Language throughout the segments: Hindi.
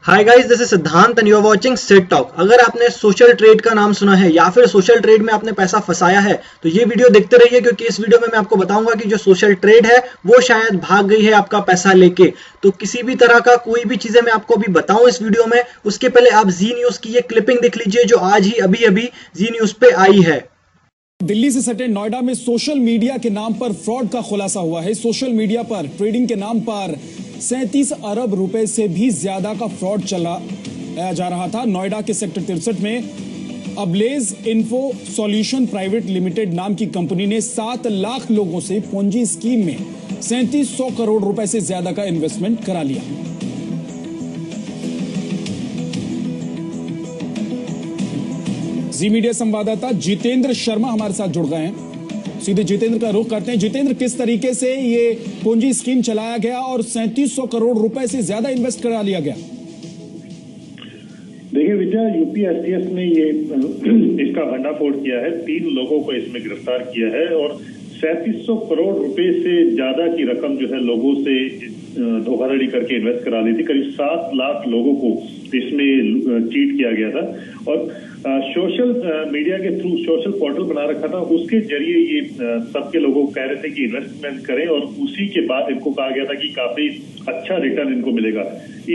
Hi guys, this is Siddhant and you are watching set talk. अगर आपने सोशल ट्रेड का नाम सुना है या फिर सोशल ट्रेड में आपने पैसा फंसाया है तो ये वीडियो देखते रहिए, क्योंकि इस वीडियो में मैं आपको बताऊंगा कि जो सोशल ट्रेड है वो शायद भाग गई है आपका पैसा लेके। तो किसी भी तरह का कोई भी चीजें मैं आपको अभी बताऊं इस वीडियो में, उसके पहले आप जी न्यूज की ये क्लिपिंग देख लीजिए जो आज ही अभी अभी जी न्यूज पे आई है। दिल्ली से सटे नोएडा में सोशल मीडिया के नाम पर फ्रॉड का खुलासा हुआ है। सोशल मीडिया पर ट्रेडिंग के नाम पर 37 अरब रुपए से भी ज्यादा का फ्रॉड चला जा रहा था। नोएडा के सेक्टर 63 में अबलेज इन्फो सॉल्यूशन प्राइवेट लिमिटेड नाम की कंपनी ने 7 लाख लोगों से पोंजी स्कीम में 3700 करोड़ रुपए से ज्यादा का इन्वेस्टमेंट करा लिया। जी मीडिया संवाददाता जितेंद्र शर्मा हमारे साथ जुड़ गए हैं। सीधे जितेंद्र का रुख करते हैं। जितेंद्र, किस तरीके से ये पूंजी स्कीम चलाया गया और 3700 करोड़ रुपए से ज्यादा इन्वेस्ट करा लिया गया? देखिए विजय, यूपीएससीएस ने ये इसका भंडाफोड़ किया है। 3 लोगों को इसमें गिरफ्तार किया है और 3700 करोड़ रुपए से ज्यादा की रकम जो है लोगों से धोखाधड़ी करके इन्वेस्ट करा दी थी। करीब 7 लाख लोगों को इसमें चीट किया गया था और सोशल मीडिया के थ्रू सोशल पोर्टल बना रखा था। उसके जरिए ये सबके लोगों को कह रहे थे कि इन्वेस्टमेंट करें और उसी के बाद इनको कहा गया था कि काफी अच्छा रिटर्न इनको मिलेगा।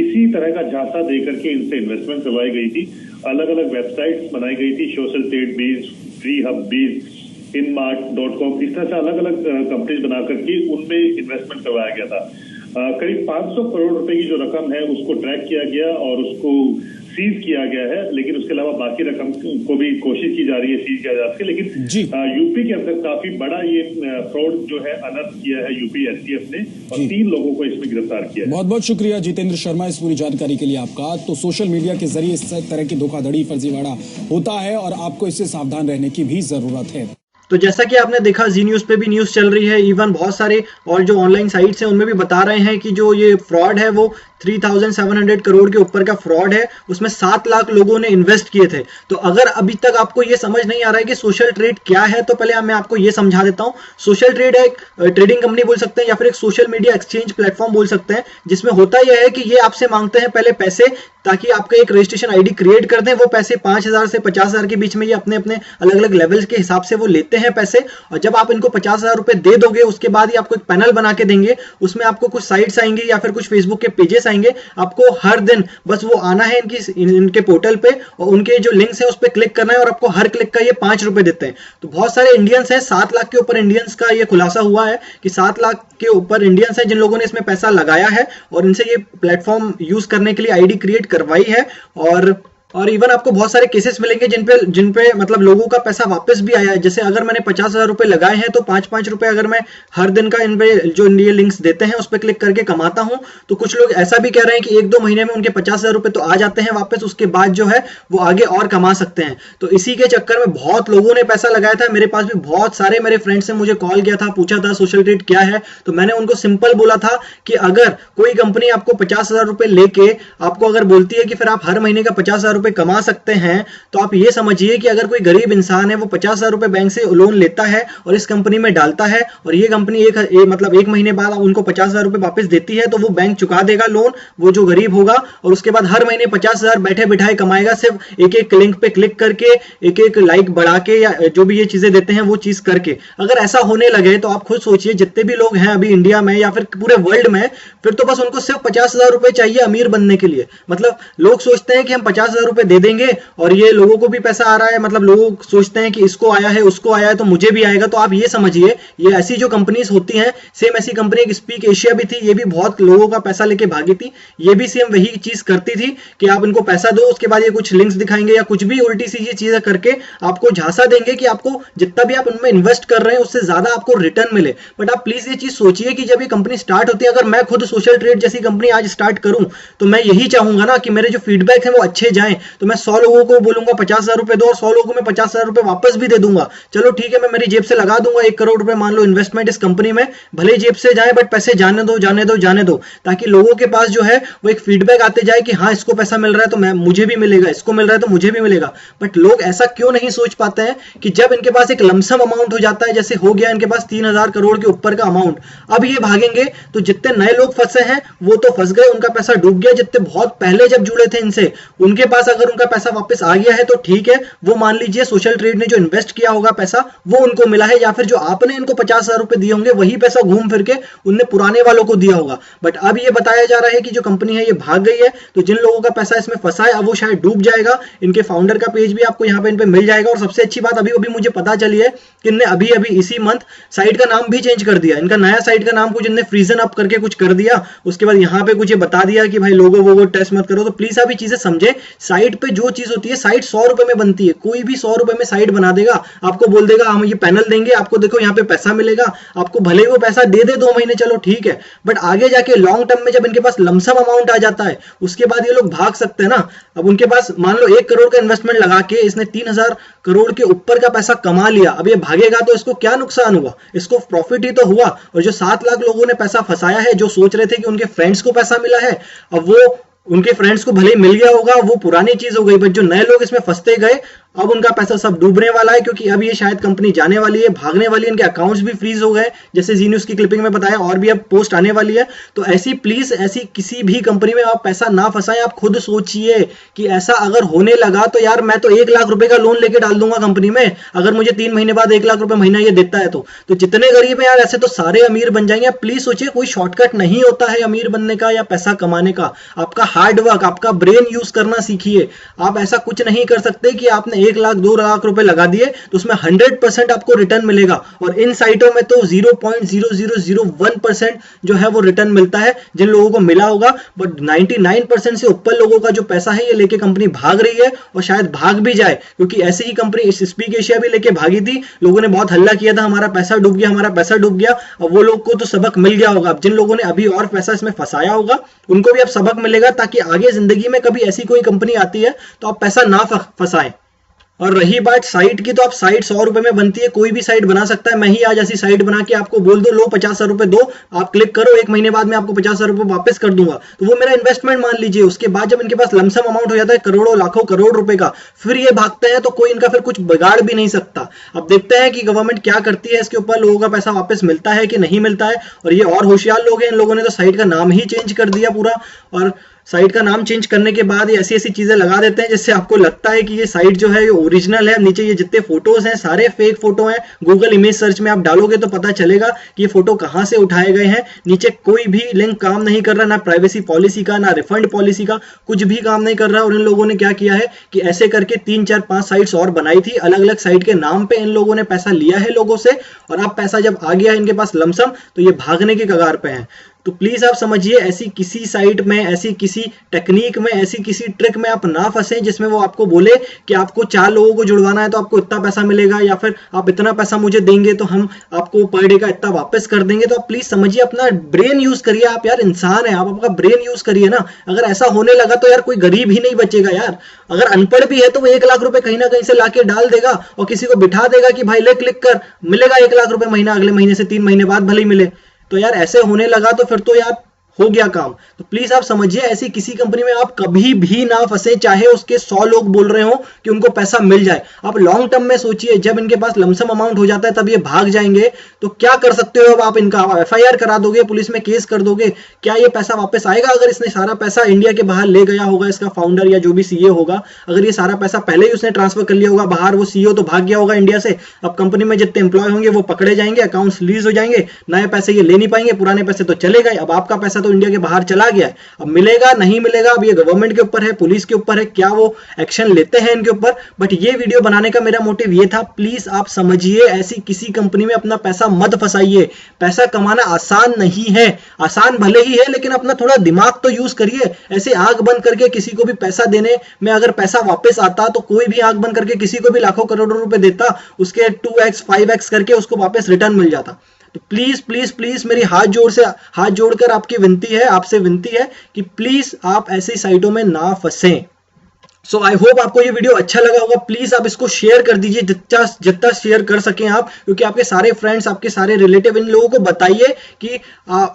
इसी तरह का झांसा देकर के इनसे इन्वेस्टमेंट करवाई गई थी। अलग अलग वेबसाइट्स बनाई गई थी, सोशल ट्रेड बीज, फ्री हब बीज, inmart.com, इस तरह से अलग अलग कंपनीज बना करके उनमें इन्वेस्टमेंट करवाया गया था। करीब 500 करोड़ रुपए की जो रकम है उसको ट्रैक किया गया और उसको सीज किया गया है, लेकिन उसके अलावा बाकी रकम को भी कोशिश की जा रही है सीज किया जा सके। लेकिन यूपी के अंदर काफी बड़ा ये फ्रॉड जो है अनर्थ किया है यूपी एसटीएफ ने और 3 लोगों को इसमें गिरफ्तार किया है। बहुत बहुत शुक्रिया जितेंद्र शर्मा इस पूरी जानकारी के लिए आपका। तो सोशल मीडिया के जरिए इस तरह की धोखाधड़ी, फर्जीवाड़ा होता है और आपको इससे सावधान रहने की भी जरूरत है। तो जैसा कि आपने देखा, जी न्यूज पे भी न्यूज चल रही है, इवन बहुत सारे और जो ऑनलाइन साइट्स हैं उनमें भी बता रहे हैं कि जो ये फ्रॉड है वो 3700 करोड़ के ऊपर का फ्रॉड है। उसमें 7 लाख लोगों ने इन्वेस्ट किए थे। तो अगर अभी तक आपको ये समझ नहीं आ रहा है कि सोशल ट्रेड क्या है, तो पहले मैं आपको ये समझा देता हूं। सोशल ट्रेड एक ट्रेडिंग कंपनी बोल सकते हैं या फिर एक सोशल मीडिया एक्सचेंज प्लेटफॉर्म बोल सकते हैं, जिसमें होता यह है कि ये आपसे मांगते हैं पहले पैसे, ताकि आपका एक रजिस्ट्रेशन आईडी क्रिएट कर दें। वो पैसे 5000 से 50,000 के बीच में ये अपने अपने अलग अलग लेवल्स के हिसाब से वो लेते हैं पैसे। और जब आप इनको 50,000 रुपए दे दोगे, उसके बाद ही आपको एक पैनल बना के देंगे। उसमें आपको कुछ साइट्स आएंगे या फिर कुछ फेसबुक के पेजेस आएंगे। आपको हर दिन बस वो आना है इनके पोर्टल पे और उनके जो लिंक्स है उस पर क्लिक करना है और आपको हर क्लिक का ये 5 रुपए देते हैं। तो बहुत सारे इंडियंस हैं, 7 लाख के ऊपर इंडियंस का ये खुलासा हुआ है कि 7 लाख के ऊपर इंडियंस हैं जिन लोगों ने इसमें पैसा लगाया है और इनसे ये प्लेटफॉर्म यूज करने के लिए आईडी क्रिएट करवाई है। और इवन आपको बहुत सारे केसेस मिलेंगे जिन पे मतलब लोगों का पैसा वापस भी आया है। जैसे अगर मैंने 50,000 रुपए लगाए हैं तो 5-5 रुपए अगर मैं हर दिन का इन पे जो ये लिंक्स देते हैं उस पर क्लिक करके कमाता हूं, तो कुछ लोग ऐसा भी कह रहे हैं कि 1-2 महीने में उनके 50,000 रुपए तो आ जाते हैं वापस, उसके बाद जो है वो आगे और कमा सकते हैं। तो इसी के चक्कर में बहुत लोगों ने पैसा लगाया था। मेरे पास भी बहुत सारे मेरे फ्रेंड्स ने मुझे कॉल किया था, पूछा था सोशल ट्रेड क्या है। तो मैंने उनको सिंपल बोला था कि अगर कोई कंपनी आपको 50,000 रुपए लेके आपको अगर बोलती है कि फिर आप हर महीने का 50,000 रुपए कमा सकते हैं, तो आप ये समझिए कि अगर कोई गरीब इंसान है वो 50,000 रुपए बैंक से लोन लेता है और इस कंपनी में डालता है और ये कंपनी एक महीने बाद उनको 50,000 रुपए वापस देती है, तो वो बैंक चुका देगा लोन, वो जो गरीब होगा, और उसके बाद हर महीने 50,000 बैठे बिठाए कमाएगा, सिर्फ एक लिंक पे क्लिक करके, एक लाइक बढ़ा के या जो भी ये चीजें देते हैं वो चीज करके। अगर ऐसा होने लगे तो आप खुद सोचिए जितने भी लोग हैं अभी इंडिया में या फिर पूरे वर्ल्ड में, फिर तो बस उनको सिर्फ 50,000 रुपए चाहिए अमीर बनने के लिए। मतलब लोग सोचते हैं कि हम 50,000 रुपए दे देंगे और ये लोगों को भी पैसा आ रहा है, मतलब लोग सोचते हैं कि इसको आया है उसको आया है तो मुझे भी आएगा। तो आप ये समझिए, ये ऐसी जो कंपनीज होती हैं, सेम ऐसी कंपनी एक स्पीक एशिया भी थी, ये भी बहुत लोगों का पैसा लेके भागी थी। ये भी सेम वही चीज करती थी कि आप इनको पैसा दो, उसके बाद ये कुछ लिंक्स दिखाएंगे या कुछ भी उल्टी सी चीजें करके आपको झांसा देंगे कि आपको जितना भी आप उनमें इन्वेस्ट कर रहे हैं उससे ज्यादा आपको रिटर्न मिले। बट आप प्लीज ये चीज सोचिए कि जब ये कंपनी स्टार्ट होती है, अगर मैं खुद सोशल ट्रेड जैसी कंपनी आज स्टार्ट करूं तो मैं यही चाहूंगा ना कि मेरे जो फीडबैक है वो अच्छे जाएं, तो मैं 100 लोगों को बोलूंगा 50,000 रुपए दो और 100 लोगों को मैं 50,000 रुपए वापस भी दे दूंगा। चलो ठीक है, मैं मेरी जेब से लगा दूंगा 1 करोड़ रुपए मान लो इन्वेस्टमेंट इस कंपनी में, भले जेब से जाए बट पैसे जाने दो जाने दो जाने दो, ताकि लोगों के पास जो है वो एक फीडबैक आते जाए कि हाँ इसको पैसा मिल रहा है तो मैं मुझे भी मिलेगा, इसको मिल रहा है तो मुझे भी मिलेगा। बट लोग ऐसा क्यों नहीं सोच पाते हैं कि जब इनके पास एक लमसम अमाउंट हो जाता है, जैसे हो गया इनके पास 3,000 करोड़ के ऊपर का अमाउंट, अब ये भागेंगे तो जितने नए लोग फंसे हैं वो तो फंस गए, उनका पैसा डूब गया। जितने बहुत पहले जब जुड़े थे इनसे, उनके पास अगर उनका पैसा वापस आ गया है तो ठीक है, वो मान लीजिए सोशल ट्रेड ने जो इन्वेस्ट किया होगा पैसा वो उनको मिला है, या फिर जो आपने इनको 50,000 रुपए दिए होंगे वही पैसा घूम फिर के उनने पुराने वालों को दिया होगा। बट अब ये बताया जा रहा है कि जो कंपनी है ये भाग गई है, तो जिन लोगों का पैसा इसमें फंसा है अब वो शायद डूब जाएगा। इनके फाउंडर का पेज भी आपको यहाँ पे इन पे मिल जाएगा। और सबसे अच्छी बात अभी अभी मुझे पता चली है कि इनने अभी अभी इसी मंथ साइट का नाम भी चेंज कर दिया। इनका नया साइट का नाम कुछ इनने फ्रीजन अप करके कुछ कर दिया, उसके बाद यहाँ पे कुछ ये बता दिया कि भाई लोगो वो टेस्ट मत करो। तो प्लीज आप ये चीजें समझे, साइट पे जो चीज होती है, साइट 100 रुपए में बनती है, कोई भी 100 रुपए में साइट बना देगा, आपको बोल देगा हम ये पैनल देंगे आपको, देखो यहाँ पे पैसा मिलेगा आपको, भले ही वो पैसा दे दे 2 महीने चलो ठीक है, बट आगे जाके लॉन्ग टर्म में जब इनके पास लमसम अमाउंट आ जाता है उसके बाद ये लोग भाग सकते हैं ना। अब उनके पास मान लो 1 करोड़ का इन्वेस्टमेंट लगा के इसने 3,000 करोड़ के ऊपर का पैसा कमा लिया, अब ये भागेगा तो इसको क्या नुकसान हुआ, इसको प्रॉफिट ही तो हुआ। और जो 7 लाख लोगों ने पैसा फंसाया है, जो सोच रहे थे कि उनके फ्रेंड्स को पैसा मिला है, अब वो उनके फ्रेंड्स को भले ही मिल गया होगा, वो पुरानी चीज हो गई, बट जो नए लोग इसमें फंसते गए अब उनका पैसा सब डूबने वाला है, क्योंकि अब ये शायद कंपनी जाने वाली है, भागने वाली है, इनके अकाउंट्स भी फ्रीज हो गए जैसे जी न्यूज की क्लिपिंग में बताया, और भी अब पोस्ट आने वाली है। तो ऐसी प्लीज ऐसी किसी भी कंपनी में आप पैसा ना फंसाएं। आप खुद सोचिए कि ऐसा अगर होने लगा तो यार मैं तो 1 लाख रुपए का लोन लेके डाल दूंगा कंपनी में, अगर मुझे 3 महीने बाद 1 लाख रुपए महीना ये देता है तो जितने गरीब है यार ऐसे तो सारे अमीर बन जाएंगे। प्लीज सोचिए, कोई शॉर्टकट नहीं होता है अमीर बनने का या पैसा कमाने का, आपका हार्ड वर्क, आपका ब्रेन यूज करना सीखिए। आप ऐसा कुछ नहीं कर सकते कि आपने 1 लाख 2 लाख रुपए लगा दिए तो उसमें 100% आपको रिटर्न मिलेगा, और इन साइटों में तो 0.0001% जो है वो रिटर्न मिलता है जिन लोगों को मिला होगा। बट 99% से ऊपर लोगों का जो पैसा है ये लेके कंपनी भाग रही है, और शायद भाग भी जाए, क्योंकि ऐसे ही कंपनी स्पीक एशिया भी लेके भागी थी, लोगों ने बहुत हल्ला किया था हमारा पैसा डूब गया हमारा पैसा डूब गया। और वो लोग को तो सबक मिल गया होगा। अब जिन लोगों ने अभी और पैसा इसमें फंसाया होगा उनको भी अब सबक मिलेगा, ताकि आगे जिंदगी में कभी ऐसी कोई कंपनी आती है तो आप पैसा ना फंसाएं। और रही बात साइट की, तो आप साइट 100 रुपए में बनती है, कोई भी साइट बना सकता है। मैं ही आज ऐसी साइट बना के आपको बोल दो लो 50,000 रुपए दो, आप क्लिक करो, 1 महीने बाद मैं आपको 50,000 रुपए वापस कर दूंगा, तो वो मेरा इन्वेस्टमेंट मान लीजिए। उसके बाद जब इनके पास लमसम अमाउंट हो जाता है करोड़ों लाखों करोड़ रुपए का, फिर ये भागते हैं तो कोई इनका फिर कुछ बिगाड़ भी नहीं सकता। अब देखते हैं कि गवर्नमेंट क्या करती है इसके ऊपर, लोगों का पैसा वापस मिलता है कि नहीं मिलता है। और ये और होशियार लोग हैं, इन लोगों ने तो साइट का नाम ही चेंज कर दिया पूरा, और साइट का नाम चेंज करने के बाद ये ऐसी ऐसी चीजें लगा देते हैं जिससे आपको लगता है कि ये साइट जो है ये ओरिजिनल है। नीचे ये जितने फोटोज हैं सारे फेक फोटो हैं, गूगल इमेज सर्च में आप डालोगे तो पता चलेगा कि ये फोटो कहां से उठाए गए हैं। नीचे कोई भी लिंक काम नहीं कर रहा, ना प्राइवेसी पॉलिसी का ना रिफंड पॉलिसी का, कुछ भी काम नहीं कर रहा। और इन लोगों ने क्या किया है कि ऐसे करके 3 4 5 साइट्स और बनाई थी अलग अलग साइट के नाम पे, इन लोगों ने पैसा लिया है लोगों से, और अब पैसा जब आ गया है इनके पास लमसम तो ये भागने के कगार पे हैं। तो प्लीज आप समझिए, ऐसी किसी साइट में, ऐसी किसी टेक्निक में, ऐसी किसी ट्रिक में आप ना फंसे जिसमें वो आपको बोले कि आपको 4 लोगों को जुड़वाना है तो आपको इतना पैसा मिलेगा, या फिर आप इतना पैसा मुझे देंगे तो हम आपको पर डे का इतना वापस कर देंगे। तो आप प्लीज समझिए, अपना ब्रेन यूज करिए। आप यार इंसान है, आप आपका ब्रेन यूज करिए ना। अगर ऐसा होने लगा तो यार कोई गरीब ही नहीं बचेगा यार। अगर अनपढ़ भी है तो वो 1 लाख रुपए कहीं ना कहीं से लाके डाल देगा और किसी को बिठा देगा कि भाई ले क्लिक कर, मिलेगा 1 लाख रुपए महीना, अगले महीने से 3 महीने बाद भले ही मिले। तो यार ऐसे होने लगा तो फिर तो यार हो गया काम। तो प्लीज आप समझिए, ऐसी किसी कंपनी में आप कभी भी ना फंसे, चाहे उसके 100 लोग बोल रहे हो कि उनको पैसा मिल जाए। आप लॉन्ग टर्म में सोचिए, जब इनके पास लमसम अमाउंट हो जाता है तब ये भाग जाएंगे, तो क्या कर सकते हो अब आप इनका? FIR करा दोगे, पुलिस में केस कर दोगे, क्या ये पैसा वापस आएगा? अगर इसने सारा पैसा इंडिया के बाहर ले गया होगा, इसका फाउंडर या जो भी CEO होगा, अगर ये सारा पैसा पहले ही उसने ट्रांसफर कर लिया होगा बाहर, वो CEO तो भाग गया होगा इंडिया से, अब कंपनी में जितने एम्प्लॉय होंगे वो पकड़े जाएंगे, अकाउंट्स लीज हो जाएंगे, नए पैसे ये ले नहीं पाएंगे, पुराने पैसे तो चले गए। अब आपका पैसा तो इंडिया के बाहर चला गया है, अब मिलेगा नहीं मिलेगा अब ये गवर्नमेंट के ऊपर है, पुलिस के ऊपर है, क्या वो एक्शन लेते हैं इनके ऊपर। बट ये वीडियो बनाने का मेरा मोटिव ये था, प्लीज आप समझिए, ऐसी किसी कंपनी में अपना पैसा मत फंसाइए। पैसा कमाना आसान नहीं है, आसान भले ही है, लेकिन अपना थोड़ा दिमाग तो यूज करिए। ऐसे आंख बंद करके किसी को भी पैसा देने में अगर पैसा वापस आता तो कोई भी आंख बंद करके किसी को भी लाखों करोड़ों रुपए देता, उसके 2x 5x करके उसको वापस रिटर्न मिल जाता। तो प्लीज प्लीज प्लीज मेरी हाथ जोड़कर आपकी विनती है, आपसे विनती है कि प्लीज आप ऐसी साइटों में ना फंसें। सो आई होप आपको ये वीडियो अच्छा लगा होगा। प्लीज आप इसको शेयर कर दीजिए जितना शेयर कर सकें आप, क्योंकि आपके सारे फ्रेंड्स, आपके सारे रिलेटिव, इन लोगों को बताइए कि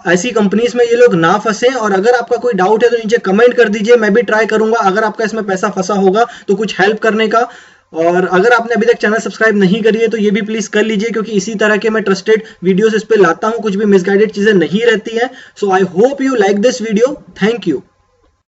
ऐसी कंपनीज में ये लोग ना फंसे। और अगर आपका कोई डाउट है तो नीचे कमेंट कर दीजिए, मैं भी ट्राई करूंगा अगर आपका इसमें पैसा फंसा होगा तो कुछ हेल्प करने का। और अगर आपने अभी तक चैनल सब्सक्राइब नहीं करी है तो ये भी प्लीज कर लीजिए, क्योंकि इसी तरह के मैं ट्रस्टेड वीडियोस इस पे लाता हूं, कुछ भी मिसगाइडेड चीजें नहीं रहती हैं। So I hope you like this video. Thank you.